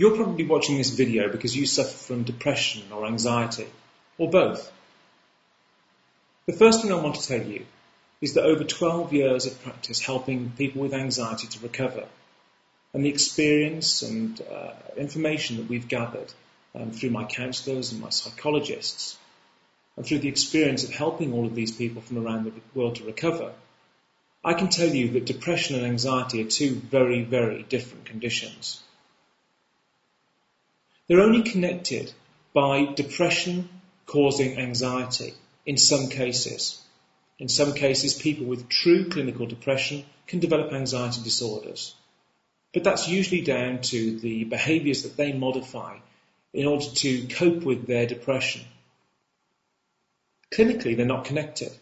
You're probably watching this video because you suffer from depression or anxiety, or both. The first thing I want to tell you is that over 12 years of practice helping people with anxiety to recover, and the experience and information that we've gathered through my counsellors and my psychologists, and through the experience of helping all of these people from around the world to recover, I can tell you that depression and anxiety are two very, very different conditions. They're only connected by depression causing anxiety in some cases. In some cases, people with true clinical depression can develop anxiety disorders. But that's usually down to the behaviours that they modify in order to cope with their depression. Clinically, they're not connected.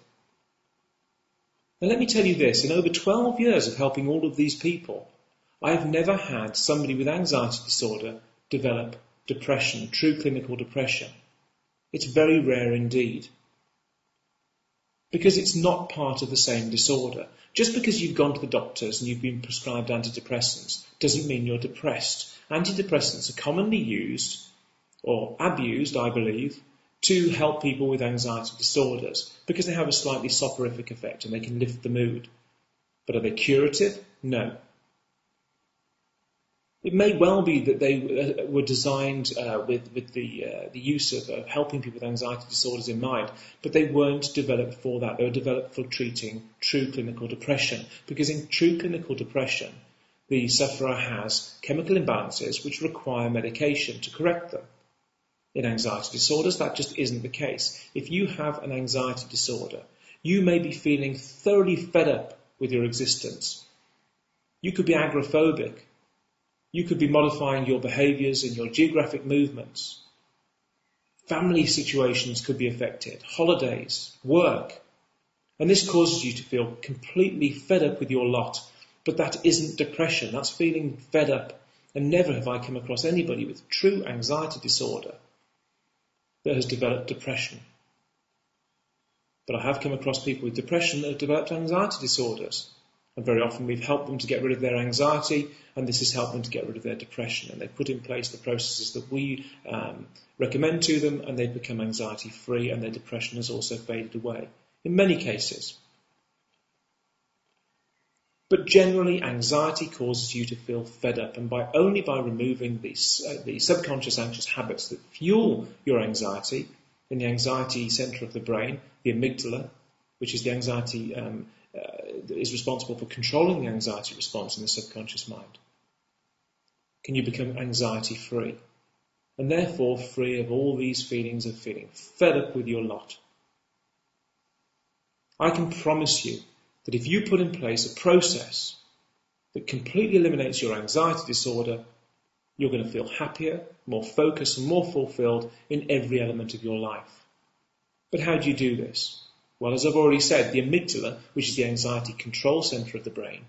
Now let me tell you this, in over 12 years of helping all of these people, I have never had somebody with anxiety disorder develop depression, true clinical depression. It's very rare indeed. Because it's not part of the same disorder. Just because you've gone to the doctors and you've been prescribed antidepressants doesn't mean you're depressed. Antidepressants are commonly used, or abused, I believe, to help people with anxiety disorders because they have a slightly soporific effect and they can lift the mood. But are they curative? No. It may well be that they were designed with the use of helping people with anxiety disorders in mind, but they weren't developed for that. They were developed for treating true clinical depression, because in true clinical depression, the sufferer has chemical imbalances which require medication to correct them. In anxiety disorders, that just isn't the case. If you have an anxiety disorder, you may be feeling thoroughly fed up with your existence. You could be agoraphobic. You could be modifying your behaviours and your geographic movements. Family situations could be affected, holidays, work. And this causes you to feel completely fed up with your lot. But that isn't depression, that's feeling fed up. And never have I come across anybody with true anxiety disorder that has developed depression. But I have come across people with depression that have developed anxiety disorders. And very often we've helped them to get rid of their anxiety, and this has helped them to get rid of their depression. And they've put in place the processes that we recommend to them, and they've become anxiety-free, and their depression has also faded away, in many cases. But generally, anxiety causes you to feel fed up, and only by removing the subconscious anxious habits that fuel your anxiety in the anxiety centre of the brain, the amygdala, which is the anxiety is responsible for controlling the anxiety response in the subconscious mind, can you become anxiety-free, and therefore free of all these feelings of feeling fed up with your lot. I can promise you that if you put in place a process that completely eliminates your anxiety disorder, you're going to feel happier, more focused and more fulfilled in every element of your life. But how do you do this? Well, as I've already said, the amygdala, which is the anxiety control centre of the brain,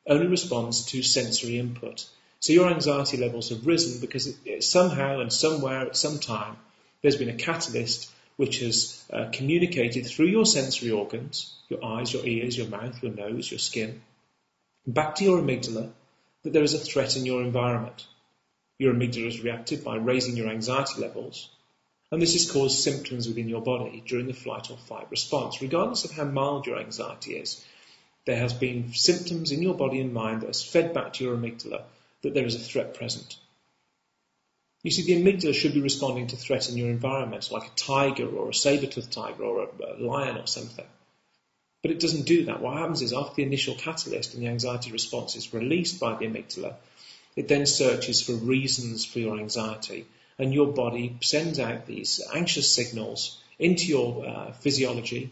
only responds to sensory input. So your anxiety levels have risen because somehow and somewhere at some time there's been a catalyst which has communicated through your sensory organs, your eyes, your ears, your mouth, your nose, your skin, back to your amygdala that there is a threat in your environment. Your amygdala has reacted by raising your anxiety levels, and this has caused symptoms within your body during the flight or fight response. Regardless of how mild your anxiety is, there has been symptoms in your body and mind that has fed back to your amygdala that there is a threat present. You see, the amygdala should be responding to threat in your environment, like a tiger or a saber-toothed tiger or a lion or something. But it doesn't do that. What happens is after the initial catalyst and the anxiety response is released by the amygdala, it then searches for reasons for your anxiety, and your body sends out these anxious signals into your physiology.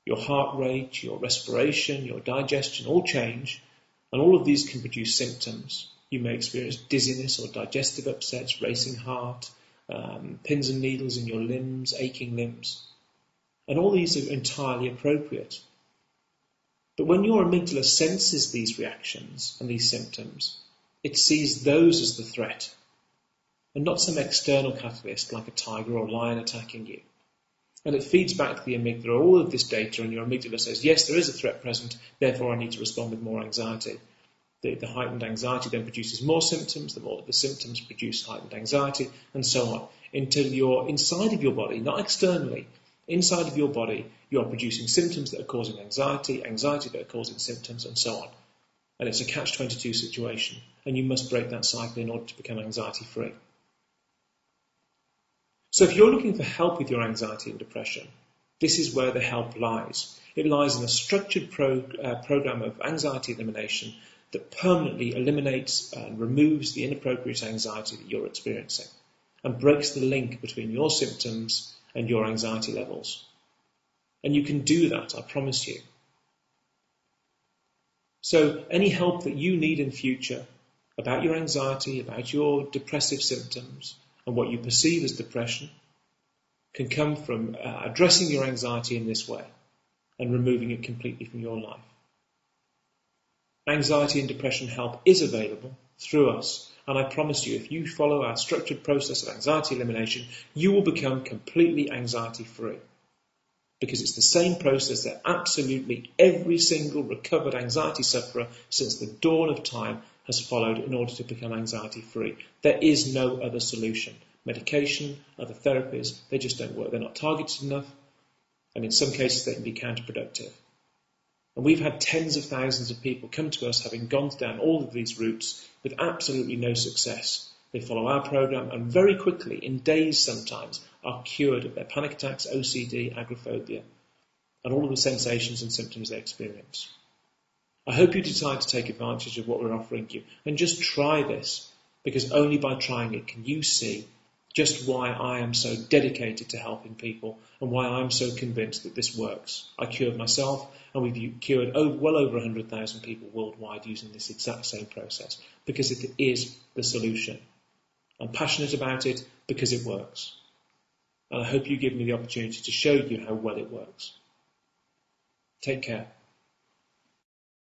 Your heart rate, your respiration, your digestion all change, and all of these can produce symptoms. You may experience dizziness or digestive upsets, racing heart, pins and needles in your limbs, aching limbs. And all these are entirely appropriate. But when your amygdala senses these reactions and these symptoms, it sees those as the threat, and not some external catalyst like a tiger or lion attacking you. And it feeds back to the amygdala all of this data, and your amygdala says, yes, there is a threat present, therefore I need to respond with more anxiety. The heightened anxiety then produces more symptoms, the more the symptoms produce heightened anxiety, and so on, until you're inside of your body, not externally, inside of your body, you are producing symptoms that are causing anxiety, anxiety that are causing symptoms, and so on. And it's a catch-22 situation, and you must break that cycle in order to become anxiety-free. So if you're looking for help with your anxiety and depression, this is where the help lies. It lies in a structured program of anxiety elimination that permanently eliminates and removes the inappropriate anxiety that you're experiencing and breaks the link between your symptoms and your anxiety levels. And you can do that, I promise you. So any help that you need in future about your anxiety, about your depressive symptoms and what you perceive as depression can come from addressing your anxiety in this way and removing it completely from your life. Anxiety and depression help is available through us, and I promise you, if you follow our structured process of anxiety elimination, you will become completely anxiety-free. Because it's the same process that absolutely every single recovered anxiety sufferer since the dawn of time has followed in order to become anxiety-free. There is no other solution. Medication, other therapies, they just don't work. They're not targeted enough, and in some cases they can be counterproductive. And we've had tens of thousands of people come to us having gone down all of these routes with absolutely no success. They follow our program and very quickly, in days sometimes, are cured of their panic attacks, OCD, agoraphobia, and all of the sensations and symptoms they experience. I hope you decide to take advantage of what we're offering you and just try this, because only by trying it can you see just why I am so dedicated to helping people and why I'm so convinced that this works. I cured myself, and we've cured well over 100,000 people worldwide using this exact same process, because it is the solution. I'm passionate about it because it works. And I hope you give me the opportunity to show you how well it works. Take care.